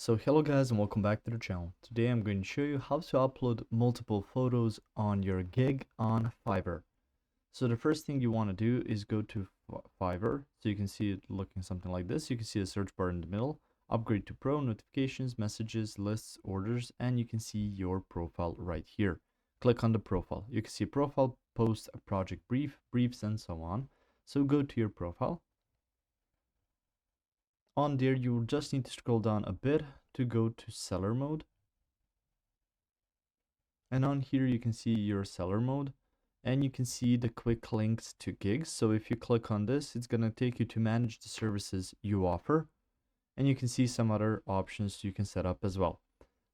So hello guys and welcome back to the channel. Today I'm going to show you how to upload multiple photos on your gig on Fiverr. So the first thing you want to do is go to Fiverr. So you can see it looking something like this. You can see a search bar in the middle, upgrade to pro, notifications, messages, lists, orders, and you can see your profile right here. Click on the profile. You can see profile, post, a project brief, briefs, and so on. So go to your profile. On there, you will just need to scroll down a bit to go to seller mode. And on here, you can see your seller mode and you can see the quick links to gigs. So if you click on this, it's going to take you to manage the services you offer. And you can see some other options you can set up as well.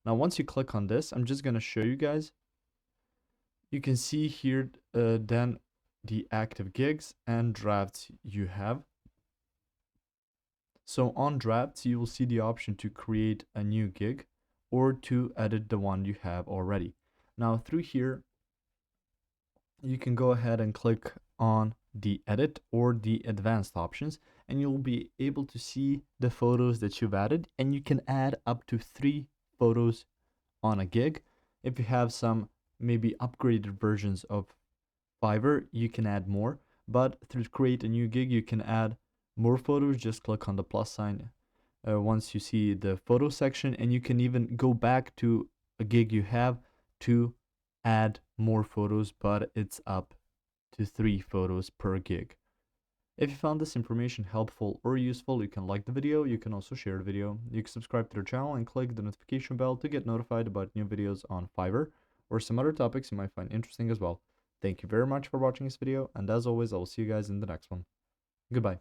Now, once you click on this, I'm just going to show you guys. You can see here then the active gigs and drafts you have. So on drafts, you will see the option to create a new gig or to edit the one you have already. Now through here, you can go ahead and click on the edit or the advanced options, and you'll be able to see the photos that you've added, and you can add up to 3 photos on a gig. If you have some maybe upgraded versions of Fiverr, you can add more, but to create a new gig, you can add more photos. Just click on the plus sign once you see the photo section, and you can even go back to a gig you have to add more photos, but it's up to 3 photos per gig. If you found this information helpful or useful, you can like the video. You can also share the video. You can subscribe to the channel and click the notification bell to get notified about new videos on Fiverr or some other topics you might find interesting as well. Thank you very much for watching this video, and as always, I will see you guys in the next one. Goodbye.